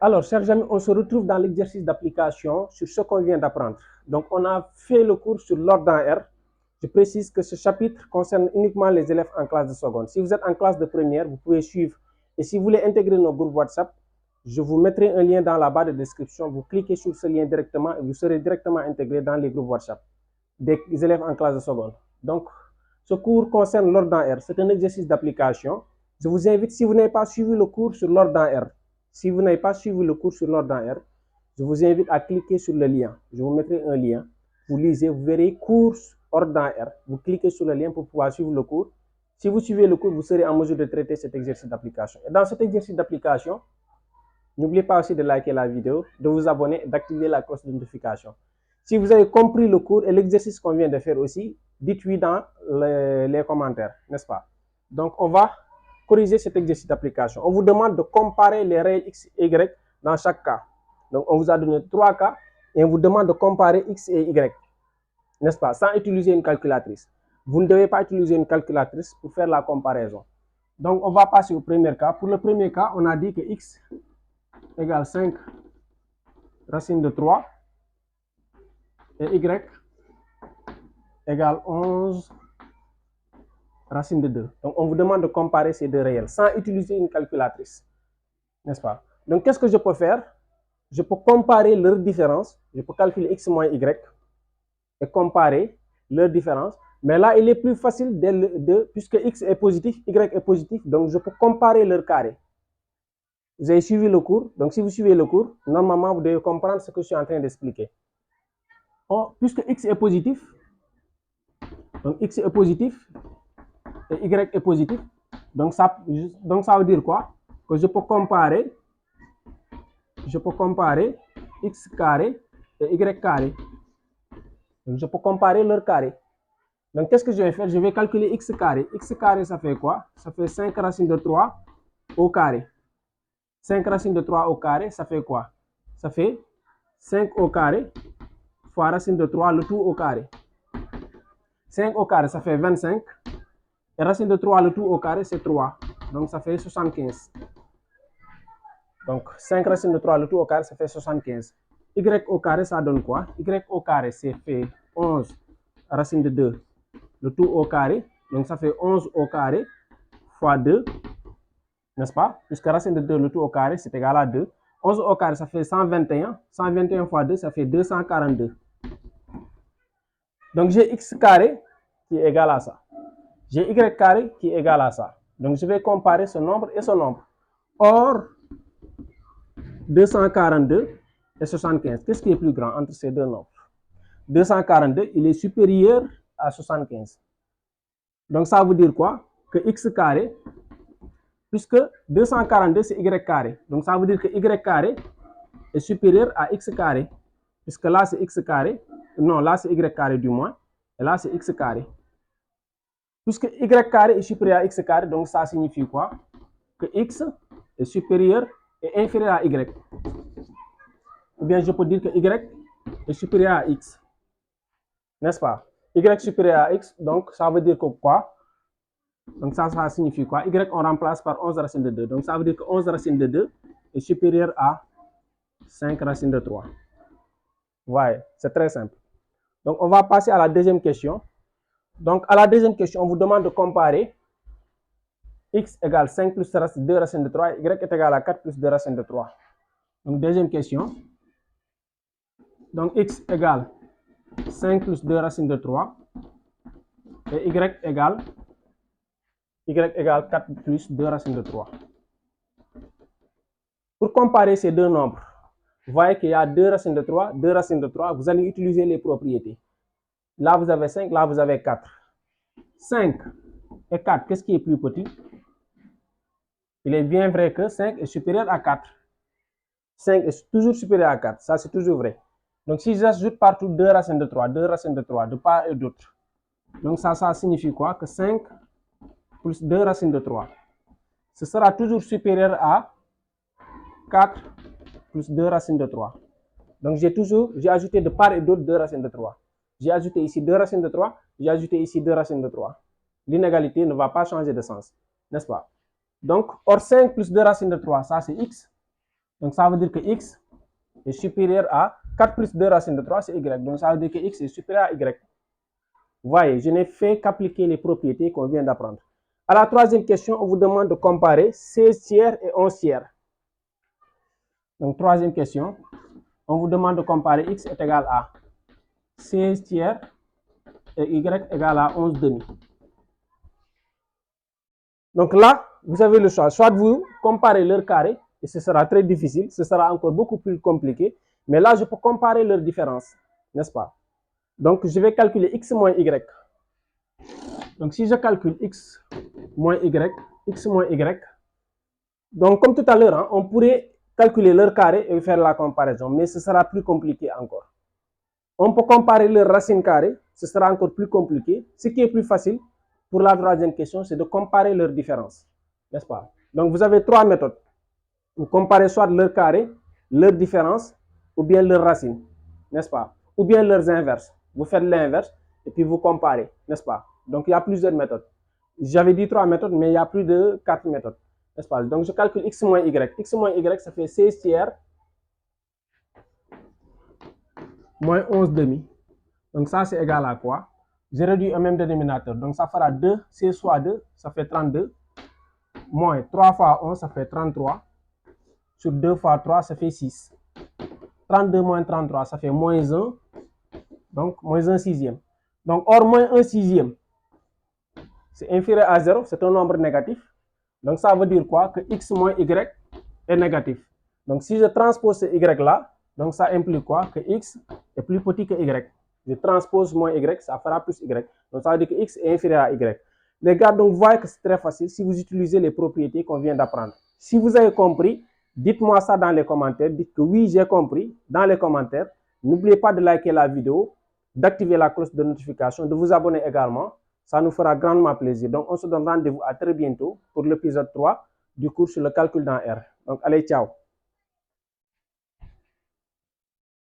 Alors, chers amis, on se retrouve dans l'exercice d'application sur ce qu'on vient d'apprendre. Donc, on a fait le cours sur l'ordre en R. Je précise que ce chapitre concerne uniquement les élèves en classe de seconde. Si vous êtes en classe de première, vous pouvez suivre. Et si vous voulez intégrer nos groupes WhatsApp, je vous mettrai un lien dans la barre de description. Vous cliquez sur ce lien directement et vous serez directement intégré dans les groupes WhatsApp des élèves en classe de seconde. Donc, ce cours concerne l'ordre en R. C'est un exercice d'application. Je vous invite, si vous n'avez pas suivi le cours sur l'ordre en R, si vous n'avez pas suivi le cours sur l'ordre en R, je vous invite à cliquer sur le lien. Je vous mettrai un lien. Vous lisez, vous verrez cours ordre en R. Vous cliquez sur le lien pour pouvoir suivre le cours. Si vous suivez le cours, vous serez en mesure de traiter cet exercice d'application. Et dans cet exercice d'application, n'oubliez pas aussi de liker la vidéo, de vous abonner et d'activer la cloche de notification. Si vous avez compris le cours et l'exercice qu'on vient de faire aussi, dites-oui dans les commentaires, n'est-ce pas? Donc, on va corriger cet exercice d'application. On vous demande de comparer les réels x et y dans chaque cas. Donc, on vous a donné 3 cas et on vous demande de comparer x et y, n'est-ce pas? Sans utiliser une calculatrice. Vous ne devez pas utiliser une calculatrice pour faire la comparaison. Donc, on va passer au premier cas. Pour le premier cas, on a dit que x égale 5 racine de 3 et y égale 11 racine de 2. Donc, on vous demande de comparer ces deux réels sans utiliser une calculatrice, n'est-ce pas? Donc, qu'est-ce que je peux faire? Je peux comparer leur différence. Je peux calculer x moins y et comparer leur différence. Mais là, il est plus facile puisque x est positif, y est positif, donc je peux comparer leur carré. Vous avez suivi le cours. Donc, si vous suivez le cours, normalement, vous devez comprendre ce que je suis en train d'expliquer. Puisque x est positif, donc x est positif et y est positif, donc ça veut dire quoi? Que je peux comparer x carré et y carré. Donc je peux comparer leur carré. Donc qu'est-ce que je vais faire? Je vais calculer x carré. X carré, ça fait quoi? Ça fait 5 racine de 3 au carré. 5 racine de 3 au carré, ça fait quoi? Ça fait 5 au carré fois racine de 3, le tout au carré. 5 au carré, ça fait 25. Et racine de 3, le tout au carré, c'est 3. Donc ça fait 75. Donc 5 racine de 3, le tout au carré, ça fait 75. Y au carré, ça donne quoi? Y au carré, c'est fait 11 racine de 2, le tout au carré. Donc ça fait 11 au carré fois 2, n'est-ce pas? Puisque racine de 2, le tout au carré, c'est égal à 2. 11 au carré, ça fait 121. 121 fois 2, ça fait 242. Donc j'ai x carré qui est égal à ça. J'ai y carré qui est égal à ça. Donc je vais comparer ce nombre et ce nombre. Or, 242 et 75, qu'est-ce qui est plus grand entre ces deux nombres? 242, il est supérieur à 75. Donc ça veut dire quoi? Que x carré, puisque 242 c'est y carré. Donc ça veut dire que y carré est supérieur à x carré. Puisque là c'est x carré, non, là c'est y carré du moins, et là c'est x carré. Puisque y carré est supérieur à x carré, donc ça signifie quoi? Que x est supérieur et inférieur à y. Ou bien je peux dire que y est supérieur à x. N'est-ce pas? Y supérieur à x, donc ça veut dire que quoi? Donc ça signifie quoi? Y on remplace par 11 racine de 2. Donc ça veut dire que 11 racine de 2 est supérieur à 5 racine de 3. Ouais, c'est très simple. Donc on va passer à la deuxième question. Donc à la deuxième question, on vous demande de comparer x égale 5 plus 2 racine de 3, y est égal à 4 plus 2 racine de 3. Donc deuxième question. Donc x égale 5 plus 2 racine de 3 et y égale 4 plus 2 racine de 3. Pour comparer ces deux nombres, vous voyez qu'il y a 2 racines de 3, 2 racines de 3, vous allez utiliser les propriétés. Là, vous avez 5, là, vous avez 4. 5 et 4, qu'est-ce qui est plus petit? Il est bien vrai que 5 est supérieur à 4. 5 est toujours supérieur à 4, ça c'est toujours vrai. Donc si j'ajoute partout 2 racines de 3, 2 racines de 3, de part et d'autre, donc ça signifie quoi? Que 5 plus 2 racines de 3, ce sera toujours supérieur à 4 plus 2 racines de 3. Donc j'ai ajouté de part et d'autre 2 racines de 3. J'ai ajouté ici 2 racines de 3, j'ai ajouté ici 2 racines de 3. L'inégalité ne va pas changer de sens, n'est-ce pas? Donc, or 5 plus 2 racines de 3, ça c'est x. Donc ça veut dire que x est supérieur à 4 plus 2 racine de 3, c'est y. Donc ça veut dire que x est supérieur à y. Vous voyez, je n'ai fait qu'appliquer les propriétés qu'on vient d'apprendre. À la troisième question, on vous demande de comparer 16 tiers et 11 tiers. Donc troisième question, on vous demande de comparer x est égal à 16 tiers et y égale à 11 demi. Donc là, vous avez le choix. Soit vous comparez leurs carrés, et ce sera très difficile, ce sera encore beaucoup plus compliqué, mais là, je peux comparer leurs différences, n'est-ce pas? Donc, je vais calculer x moins y. Donc, si je calcule x moins y, donc comme tout à l'heure, hein, on pourrait calculer leur carré et faire la comparaison, mais ce sera plus compliqué encore. On peut comparer leurs racines carrées, ce sera encore plus compliqué. Ce qui est plus facile pour la troisième question, c'est de comparer leurs différences, n'est-ce pas? Donc, vous avez trois méthodes. Vous comparez soit leurs carrés, leurs différences, ou bien leurs racines, n'est-ce pas? Ou bien leurs inverses. Vous faites l'inverse et puis vous comparez, n'est-ce pas? Donc, il y a plusieurs méthodes. J'avais dit trois méthodes, mais il y a plus de 4 méthodes, n'est-ce pas? Donc, je calcule x moins y. X moins y, ça fait 16 tiers moins 11 demi. Donc, ça, c'est égal à quoi? J'ai réduit un même dénominateur. Donc, ça fera 2, 16 fois 2, ça fait 32. Moins 3 fois 11, ça fait 33. Sur 2 fois 3, ça fait 6. 32 moins 33, ça fait moins 1. Donc, moins 1 sixième. Donc, or, moins 1 sixième, c'est inférieur à 0, c'est un nombre négatif. Donc, ça veut dire quoi? Que x moins y est négatif. Donc, si je transpose ce y là, donc ça implique quoi? Que x est plus petit que y. Je transpose moins y, ça fera plus y. Donc, ça veut dire que x est inférieur à y. Les gars, donc, vous voyez que c'est très facile si vous utilisez les propriétés qu'on vient d'apprendre. Si vous avez compris, dites-moi ça dans les commentaires. Dites que oui, j'ai compris dans les commentaires. N'oubliez pas de liker la vidéo, d'activer la cloche de notification, de vous abonner également. Ça nous fera grandement plaisir. Donc, on se donne rendez-vous à très bientôt pour l'épisode 3 du cours sur le calcul dans R. Donc, allez, ciao.